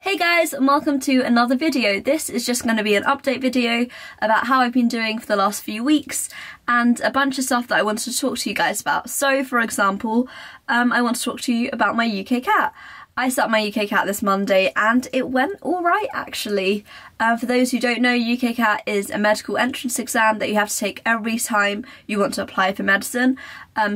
Hey guys, and welcome to another video. This is just going to be an update video about how I've been doing for the last few weeks and a bunch of stuff that I wanted to talk to you guys about. So for example, I want to talk to you about my UKCAT. I started my UKCAT this Monday and it went alright actually. For those who don't know, UKCAT is a medical entrance exam that you have to take every time you want to apply for medicine.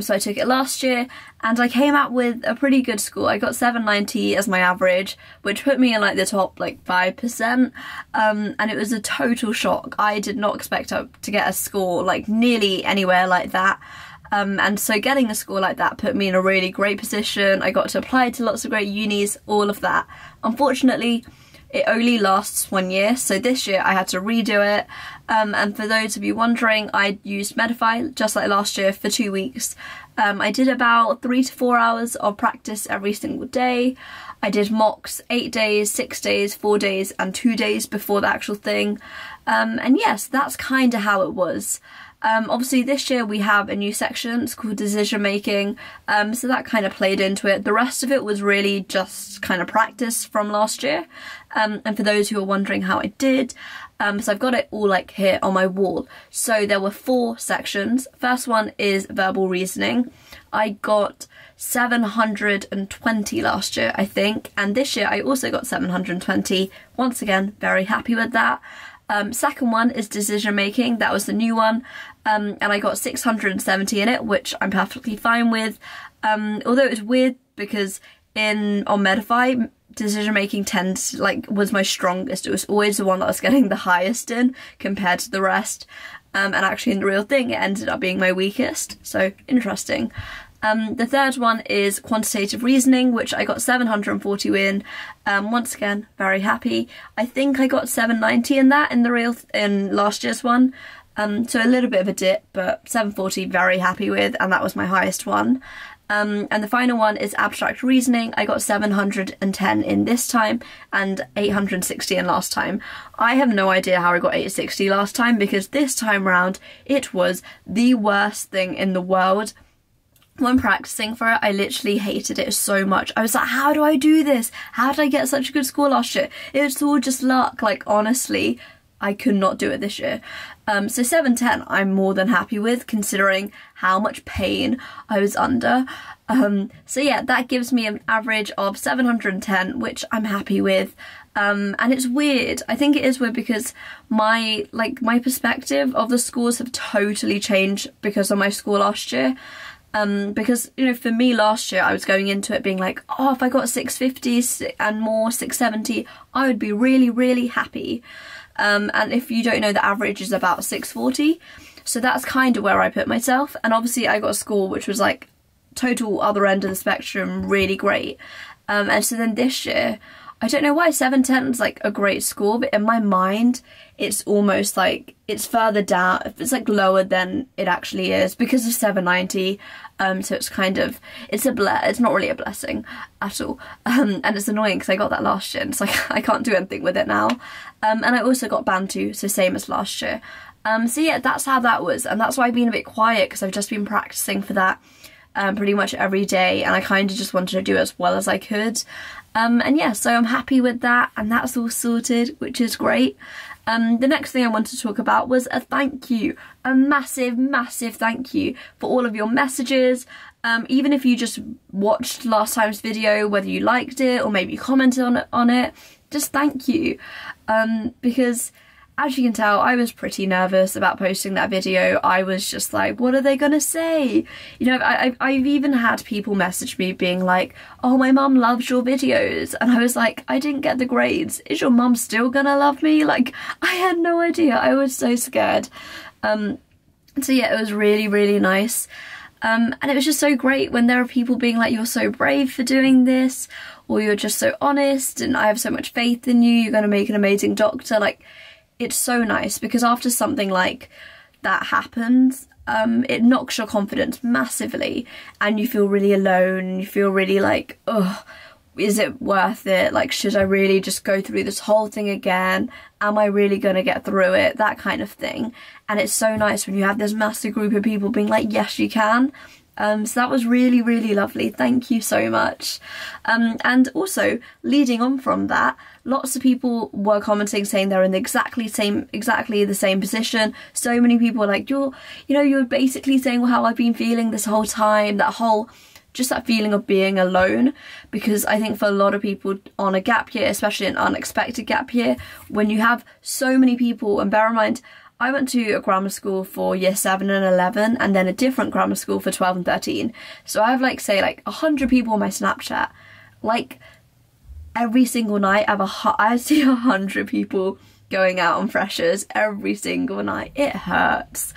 So I took it last year and I came out with a pretty good score. I got 790 as my average, which put me in like the top 5%. And it was a total shock. I did not expect to get a score like nearly anywhere like that. And so getting a score like that put me in a really great position. I got to apply to lots of great unis, all of that. Unfortunately, it only lasts 1 year, so this year I had to redo it. And for those of you wondering, I used Medify just like last year for 2 weeks. I did about 3 to 4 hours of practice every single day. I did mocks 8 days, 6 days, 4 days and 2 days before the actual thing. And yes, that's kind of how it was. Obviously this year we have a new section, it's called decision making, so that kind of played into it. The rest of it was really just kind of practice from last year. And for those who are wondering how I did, so I've got it all here on my wall. So there were 4 sections. First one is verbal reasoning. I got 720 last year, I think, and this year I also got 720. Once again, very happy with that. Second one is decision making, that was the new one, and I got 670 in it, which I'm perfectly fine with, although it was weird because on Medify, decision making was my strongest. It was always the one that I was getting the highest in compared to the rest, and actually in the real thing it ended up being my weakest, so interesting. The third one is quantitative reasoning, which I got 740 in. Once again, very happy. I think I got 790 in that in last year's one. So a little bit of a dip, but 740 very happy with, and that was my highest one. And the final one is abstract reasoning. I got 710 in this time and 860 in last time. I have no idea how I got 860 last time, because this time round it was the worst thing in the world. When practicing for it, I literally hated it so much. I was like, how do I do this? How did I get such a good score last year? It was all just luck. Honestly, I could not do it this year. So 710 I'm more than happy with, considering how much pain I was under. So yeah, that gives me an average of 710, which I'm happy with. And it's weird. I think it is weird because my perspective of the scores have totally changed because of my score last year. Because, for me last year, I was going into it being like, oh, if I got 650 and more, 670, I would be really, really happy. And if you don't know, the average is about 640. So that's kind of where I put myself. And obviously I got a score which was total other end of the spectrum, really great. And so then this year, I don't know why 710 is a great score, but in my mind, it's almost it's further down. It's lower than it actually is because of 790. So it's it's not really a blessing at all. And it's annoying because I got that last year, and it's I can't do anything with it now. And I also got Bantu, so same as last year. So yeah, that's how that was, and that's why I've been a bit quiet, because I've just been practicing for that pretty much every day, and I kind of just wanted to do it as well as I could. And yeah, so I'm happy with that, and that's all sorted, which is great. The next thing I wanted to talk about was a thank you, a massive, massive thank you for all of your messages. Even if you just watched last time's video, whether you liked it or maybe you commented on it, just thank you. Because as you can tell, I was pretty nervous about posting that video. I was just like, what are they gonna say? I've even had people message me being like, oh, my mum loves your videos. And I was like, I didn't get the grades. Is your mum still gonna love me? I had no idea. I was so scared. So yeah, it was really, really nice. And it was just so great when there are people being like, you're so brave for doing this, or you're just so honest, and I have so much faith in you, you're gonna make an amazing doctor. It's so nice, because after something like that happens, it knocks your confidence massively, and you feel really alone, and you feel really ugh, is it worth it? Should I really just go through this whole thing again? Am I really gonna get through it? That kind of thing. And it's so nice when you have this massive group of people being like, yes, you can. So that was really, really lovely. Thank you so much. And also, leading on from that, lots of people were commenting saying they're in exactly the same position. So many people were like, you're basically saying how I've been feeling this whole time, just that feeling of being alone. Because I think for a lot of people on a gap year, especially an unexpected gap year, when you have so many people, and bear in mind, I went to a grammar school for year 7 and 11 and then a different grammar school for 12 and 13. So I have 100 people on my Snapchat. Like every single night I see 100 people going out on freshers every single night. It hurts.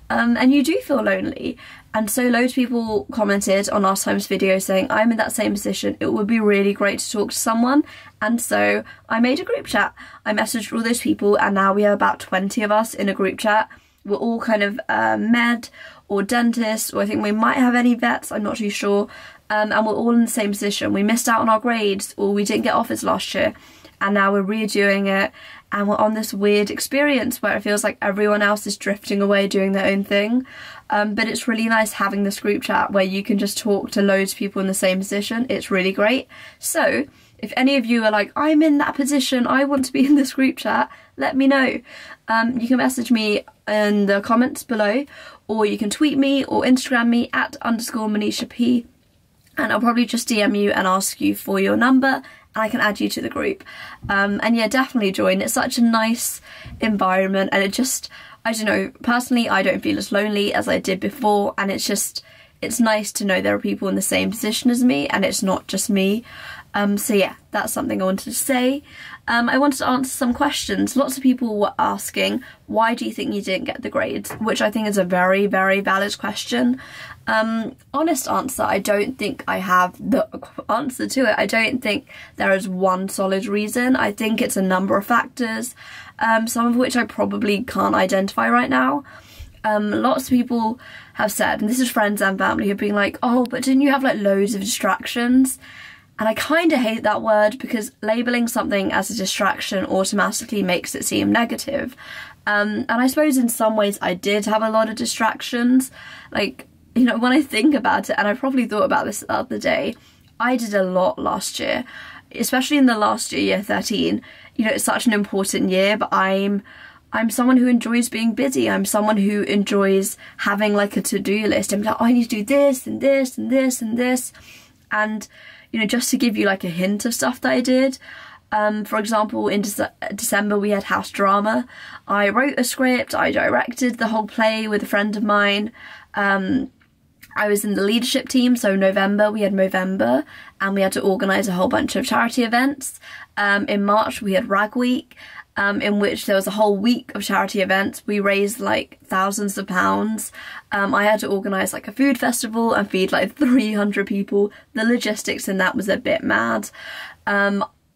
And you do feel lonely. And so loads of people commented on last time's video saying, I'm in that same position, it would be really great to talk to someone. And so I made a group chat. I messaged all those people, and now we have about 20 of us in a group chat. We're all kind of med or dentists, or I think we might have any vets, I'm not too sure. And we're all in the same position. We missed out on our grades, or we didn't get offers last year, and now we're redoing it. And we're on this weird experience where it feels like everyone else is drifting away doing their own thing. But it's really nice having this group chat where you can just talk to loads of people in the same position. It's really great. So if any of you are like, I'm in that position, I want to be in this group chat, let me know. You can message me in the comments below, or you can tweet me or Instagram me @_Manisha P, and I'll probably just DM you and ask you for your number, and I can add you to the group. And yeah, definitely join. It's such a nice environment, and I don't know, personally I don't feel as lonely as I did before, and it's nice to know there are people in the same position as me and it's not just me. So yeah, that's something I wanted to say. I wanted to answer some questions. Lots of people were asking, why do you think you didn't get the grades? Which I think is a very, very valid question. Honest answer, I don't think I have the answer to it. I don't think there is one solid reason. I think it's a number of factors, some of which I probably can't identify right now. Lots of people have said, and this is friends and family, who've been like, oh, but didn't you have loads of distractions? And I kind of hate that word, because labelling something as a distraction automatically makes it seem negative. And I suppose in some ways I did have a lot of distractions. When I think about it, and I probably thought about this the other day, I did a lot last year, especially in the last year, year 13. It's such an important year, but I'm someone who enjoys being busy. I'm someone who enjoys having a to-do list. I'm like, oh, I need to do this and this and this and this. And just to give you a hint of stuff that I did, for example, in December we had house drama. I wrote a script, I directed the whole play with a friend of mine. I was in the leadership team, so November we had Movember, and we had to organise a whole bunch of charity events. In March we had Rag Week, in which there was a whole week of charity events. We raised thousands of pounds. I had to organise a food festival and feed 300 people. The logistics in that was a bit mad.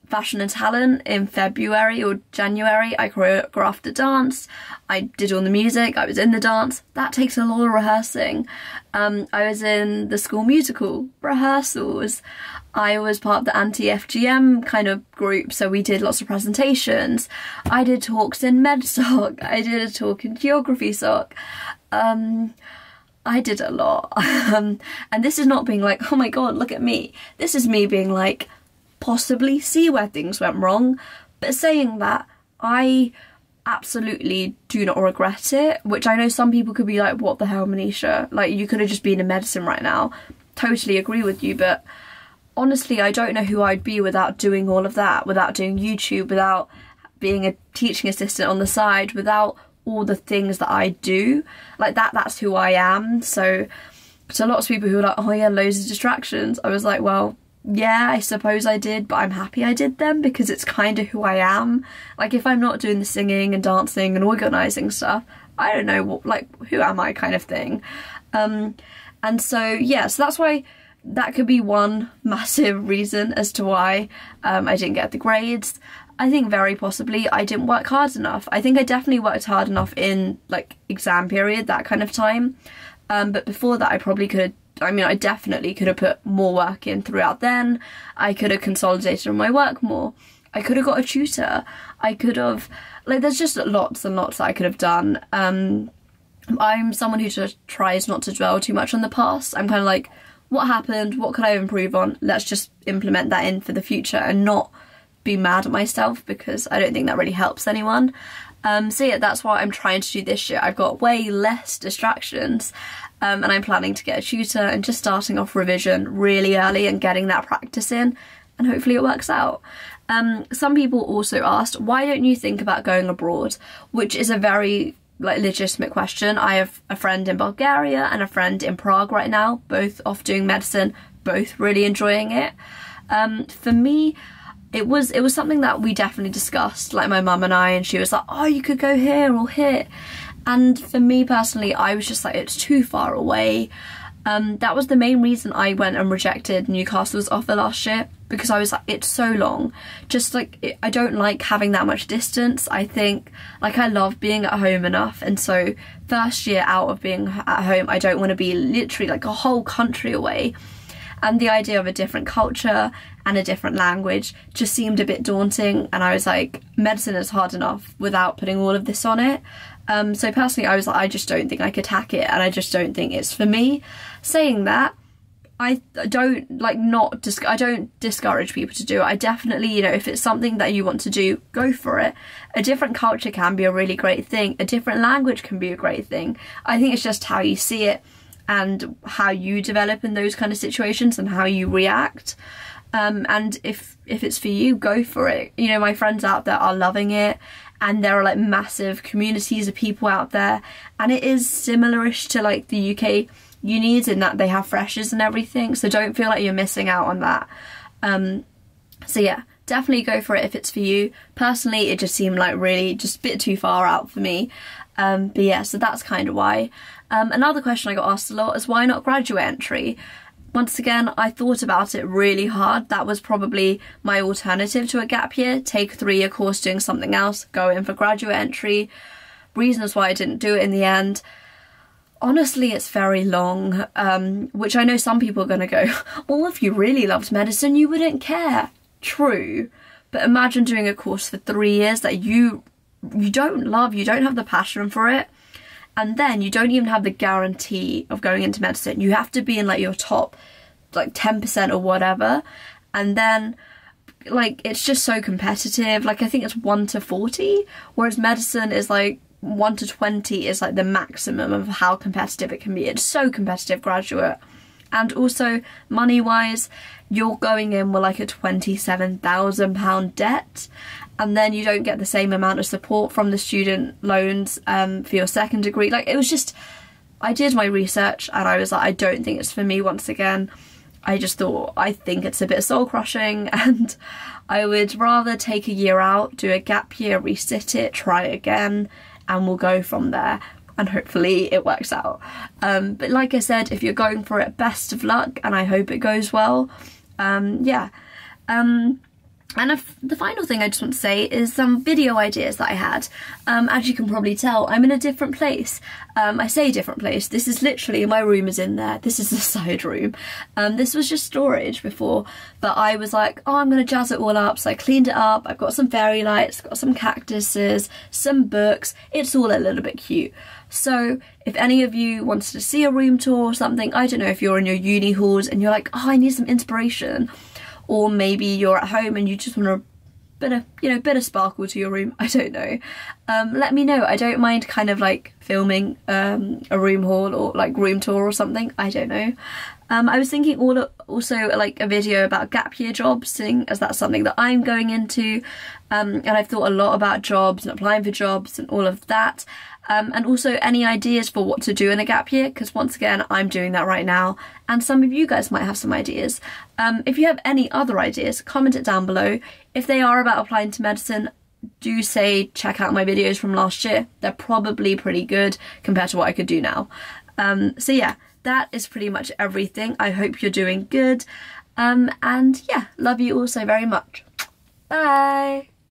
Fashion and talent in February or January, I choreographed a dance. I did all the music, I was in the dance. That takes a lot of rehearsing. I was in the school musical rehearsals. I was part of the anti-FGM kind of group, so we did lots of presentations. I did talks in MedSoc. I did a talk in Geography Soc. I did a lot. And this is not being oh my god, look at me. This is me being possibly see where things went wrong. But saying that, I absolutely do not regret it, which I know some people could be what the hell, Manisha? You could have just been in medicine right now. Totally agree with you, but honestly, I don't know who I'd be without doing all of that, without doing YouTube, without being a teaching assistant on the side, without all the things that I do. That's who I am. So lots of people who are oh yeah, loads of distractions. I was well, yeah, I suppose I did, but I'm happy I did them, because it's kind of who I am. If I'm not doing the singing and dancing and organising stuff, I don't know what, who am I kind of thing. And so yeah, so that's why that could be one massive reason as to why I didn't get the grades. I think very possibly I didn't work hard enough. I think I definitely worked hard enough in exam period, that kind of time. But before that I probably could have, I definitely could have put more work in throughout then. I could have consolidated on my work more. I could have got a tutor. I could have, there's just lots and lots that I could have done. I'm someone who just tries not to dwell too much on the past. I'm kind of like, what happened? What could I improve on? Let's just implement that in for the future and not be mad at myself, because I don't think that really helps anyone. So yeah, that's what I'm trying to do this year. I've got way less distractions, and I'm planning to get a tutor and just starting off revision really early and getting that practice in, and hopefully it works out. Some people also asked, why don't you think about going abroad? Which is a very legitimate question. I have a friend in Bulgaria and a friend in Prague right now, both off doing medicine, both really enjoying it. For me, it was something that we definitely discussed, like my mum and I, and she was like, oh, you could go here or here. And for me personally, I was just like, it's too far away. That was the main reason I went and rejected Newcastle's offer last year, because I was like, it's so long. Just like, I don't like having that much distance. I think, like, I love being at home enough, and so first year out of being at home, I don't want to be literally like a whole country away. And the idea of a different culture and a different language just seemed a bit daunting, and I was like, medicine is hard enough without putting all of this on it. So personally, I was like, I just don't think I could hack it, and I just don't think it's for me. Saying that, I don't discourage people to do it. I definitely, you know, if it's something that you want to do, go for it. A different culture can be a really great thing. A different language can be a great thing. I think it's just how you see it and how you develop in those kind of situations and how you react. And if it's for you, go for it. You know, my friends out there are loving it, and there are like massive communities of people out there, and it is similar-ish to like the UK unis in that they have freshers and everything, so don't feel like you're missing out on that. So yeah, definitely go for it if it's for you. Personally, it just seemed like really just a bit too far out for me. But yeah, so that's kind of why. Another question I got asked a lot is, why not graduate entry? Once again, I thought about it really hard. That was probably my alternative to a gap year. Take a 3-year course doing something else, go in for graduate entry. Reasons why I didn't do it in the end. Honestly, it's very long, which I know some people are going to go, well, if you really loved medicine, you wouldn't care. True. But imagine doing a course for 3 years that you don't love, you don't have the passion for it. And then you don't even have the guarantee of going into medicine. You have to be in like your top like 10% or whatever. And then like, it's just so competitive. Like, I think it's 1 to 40, whereas medicine is like 1 to 20 is like the maximum of how competitive it can be. It's so competitive, graduate. And also money wise, you're going in with like a £27,000 debt, and then you don't get the same amount of support from the student loans for your second degree. Like, it was just, I did my research and I was like, I don't think it's for me once again. I just thought, I think it's a bit soul crushing, and I would rather take a year out, do a gap year, resit it, try it again, and we'll go from there. And hopefully it works out. But like I said, if you're going for it, best of luck, and I hope it goes well. Yeah. And the final thing I just want to say is some video ideas that I had. As you can probably tell, I'm in a different place. I say different place. This is literally, my room is in there. This is the side room. This was just storage before, but I was like, oh, I'm going to jazz it all up. So I cleaned it up. I've got some fairy lights, got some cactuses, some books. It's all a little bit cute. So if any of you wanted to see a room tour or something, I don't know, if you're in your uni halls and you're like, oh, I need some inspiration, or maybe you're at home and you just want a bit of sparkle to your room, I don't know, let me know. I don't mind kind of like filming a room haul or like room tour or something, I don't know. I was thinking also like a video about gap year jobs, seeing as that's something that I'm going into, and I've thought a lot about jobs and applying for jobs and all of that. And also any ideas for what to do in a gap year, because once again, I'm doing that right now, and some of you guys might have some ideas. If you have any other ideas, comment it down below. If they are about applying to medicine, do say check out my videos from last year. They're probably pretty good compared to what I could do now. So yeah, that is pretty much everything. I hope you're doing good. And yeah, love you all so very much. Bye!